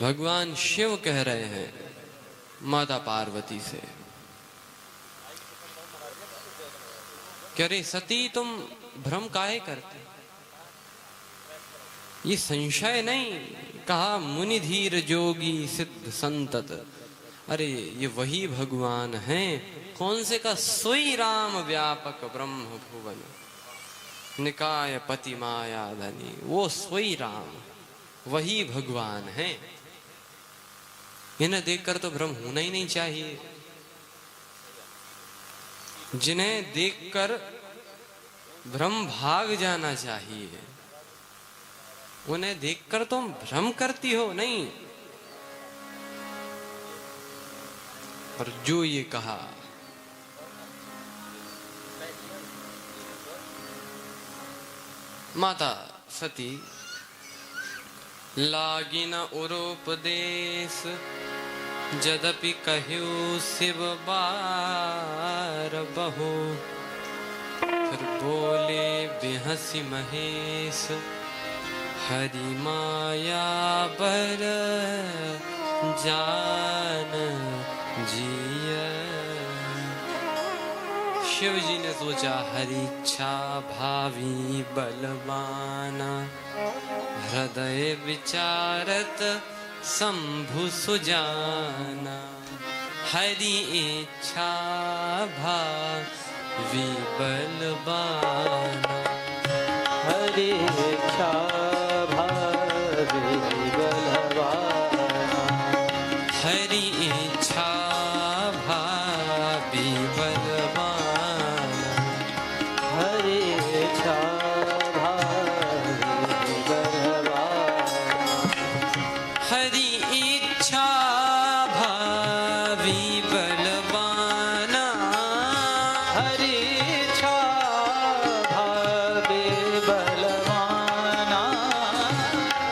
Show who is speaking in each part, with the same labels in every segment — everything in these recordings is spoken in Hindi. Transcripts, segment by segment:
Speaker 1: भगवान शिव कह रहे हैं माता पार्वती से कि अरे सती तुम भ्रम काहे करते? ये संशय नहीं, कहा मुनि धीर जोगी सिद्ध संतत। अरे ये वही भगवान हैं। कौन से का? सोई राम व्यापक ब्रह्म भुवन निकाय पति माया धनी। वो सोई राम वही भगवान हैं। इन्हें देखकर तो भ्रम होना ही नहीं चाहिए। जिन्हें देखकर भ्रम भाग जाना चाहिए, उन्हें देखकर तुम भ्रम करती हो नहीं। और जो ये कहा, माता सती लागिन उरोपदेश जदपि कहु शिव बार बहु। फिर बोले बेहसी महेश हरि माया बर जान जिया। शिव जी ने सोचा हरि इच्छा भावी बलवाना हृदय विचारत शंभु सुजाना। हरि इच्छा भावी बलवाना
Speaker 2: हरि इच्छा भावी बलवाना।
Speaker 1: हरि इच्छा भावी बलवाना।
Speaker 2: हरि इच्छा भावी बलवाना।
Speaker 1: हरि इच्छा भावी बलवाना।
Speaker 2: हरि इच्छा भावी बलवाना।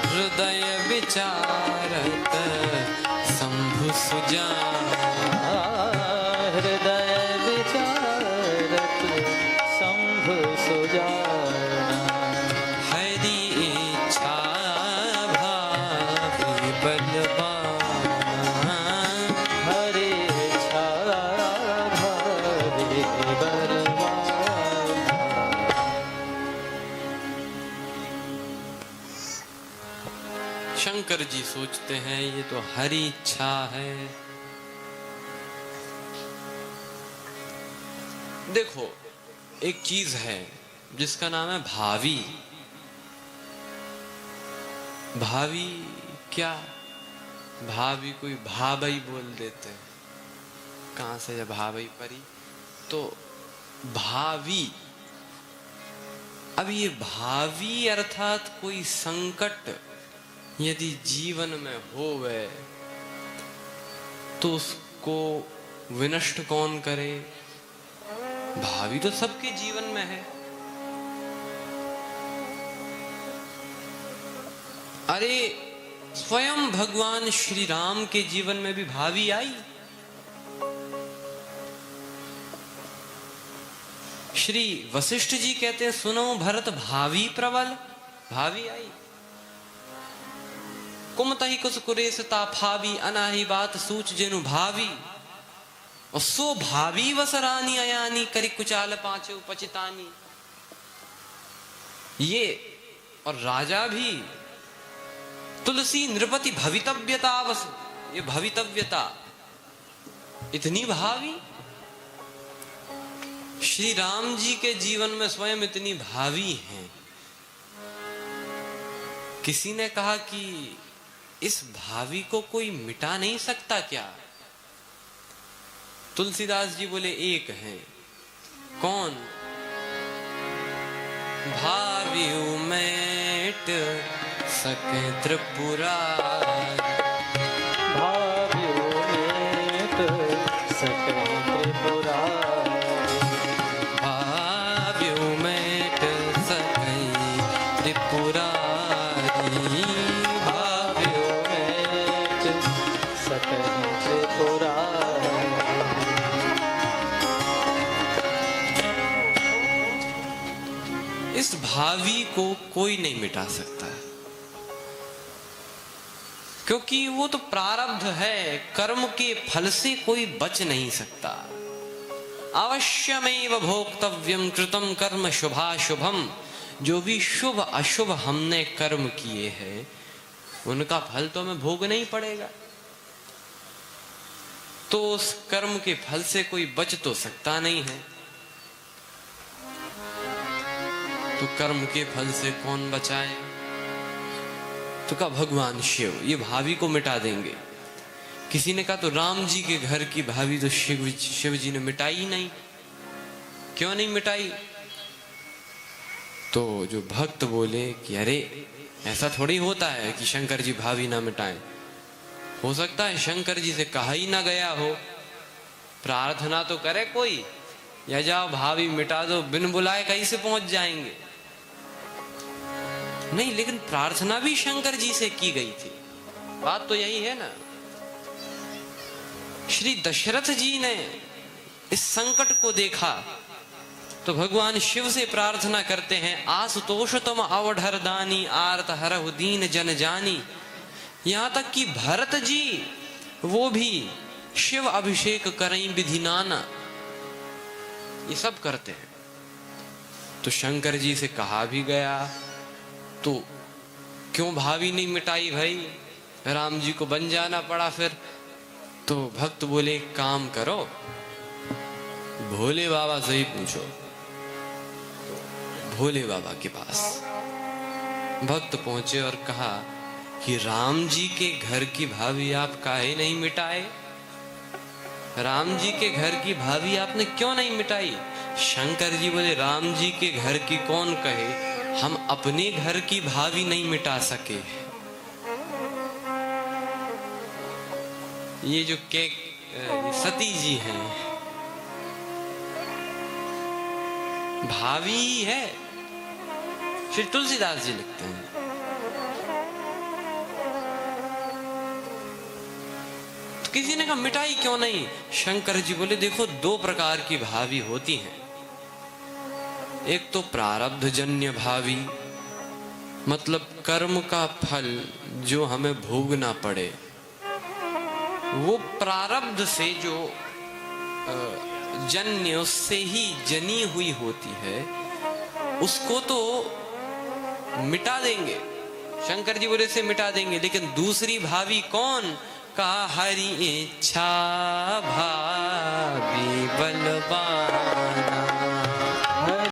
Speaker 1: हृदय विचारत शंभु सुजाना।
Speaker 2: हृदय विचारत शंभु सुजाना।
Speaker 1: हरि इच्छा भावी बलवाना।
Speaker 2: हरि इच्छा भावी बलवाना।
Speaker 1: शंकर जी सोचते हैं ये तो हरि इच्छा है। देखो एक चीज है जिसका नाम है भावी। भावी क्या? भावी कोई भावई बोल देते हैं। कहां से जब भावई परी तो भावी। अब ये भावी अर्थात कोई संकट यदि जीवन में होवे तो उसको विनष्ट कौन करे? भावी तो सबके जीवन में है। अरे स्वयं भगवान श्री राम के जीवन में भी भावी आई। श्री वशिष्ठ जी कहते हैं सुनो भरत भावी प्रबल। भावी आई। कुमतहि कुछ कुरेश ताफावी अनाही बात सूच जेनु भावी। और सो भावी वसरानी अयानी करी कुचाल पांचो पचितानी। ये और राजा भी तुलसी नृपति भवितव्यता वस। ये भवितव्यता इतनी भावी। श्री राम जी के जीवन में स्वयं इतनी भावी हैं। किसी ने कहा कि इस भावी को कोई मिटा नहीं सकता क्या? तुलसीदास जी बोले एक है। कौन? भावी मेट सके त्रिपुरारी।
Speaker 2: भावी मेट सके त्रिपुरारी।
Speaker 1: भावी मेट सके त्रिपुरारी। इस भावी को कोई नहीं मिटा सकता। क्योंकि वो तो प्रारब्ध है, कर्म के फल से कोई बच नहीं सकता। अवश्यमेव भोक्तव्यम कृतम कर्म शुभाशुभम, जो भी शुभ अशुभ हमने कर्म किए हैं उनका फल तो हमें भोगना ही पड़ेगा। तो उस कर्म के फल से कोई बच तो सकता नहीं है। तो कर्म के फल से कौन बचाए? तो कहा भगवान शिव ये भावी को मिटा देंगे। किसी ने कहा तो राम जी के घर की भावी तो शिव जी ने मिटाई ही नहीं। क्यों नहीं मिटाई? तो जो भक्त बोले कि अरे ऐसा थोड़ी होता है कि शंकर जी भावी ना मिटाएं। हो सकता है शंकर जी से कहा ही ना गया हो, प्रार्थना तो करे कोई, या जाओ भावी मिटा दो, बिन बुलाए कहीं से पहुंच जाएंगे। नहीं, लेकिन प्रार्थना भी शंकर जी से की गई थी। बात तो यही है ना। श्री दशरथ जी ने इस संकट को देखा तो भगवान शिव से प्रार्थना करते हैं, आशुतोष तुम अवढर दानी आर्त हरहु दीन जन जानी। यहां तक कि भरत जी वो भी शिव अभिषेक करें विधि नाना, ये सब करते हैं। तो शंकर जी से कहा भी गया तो क्यों भावी नहीं मिटाई भाई? राम जी को बन जाना पड़ा फिर। तो भक्त बोले काम करो, भोले बाबा से ही पूछो। भोले बाबा के पास भक्त पहुंचे और कहा कि राम जी के घर की भावी आप काहे नहीं मिटाए? राम जी के घर की भावी आपने क्यों नहीं मिटाई? शंकर जी बोले राम जी के घर की कौन कहे, हम अपने घर की भावी नहीं मिटा सके। ये जो सती जी हैं भावी ही है। श्री तुलसीदास जी लिखते हैं, तो किसी ने कहा मिटाई क्यों नहीं? शंकर जी बोले देखो दो प्रकार की भावी होती हैं। एक तो प्रारब्ध जन्य भावी, मतलब कर्म का फल जो हमें भोगना पड़े, वो प्रारब्ध से जो जन्य उससे ही जनी हुई होती है, उसको तो मिटा देंगे। शंकर जी बोले से मिटा देंगे। लेकिन दूसरी भावी कौन? कहा हरि इच्छा भावी बलवान।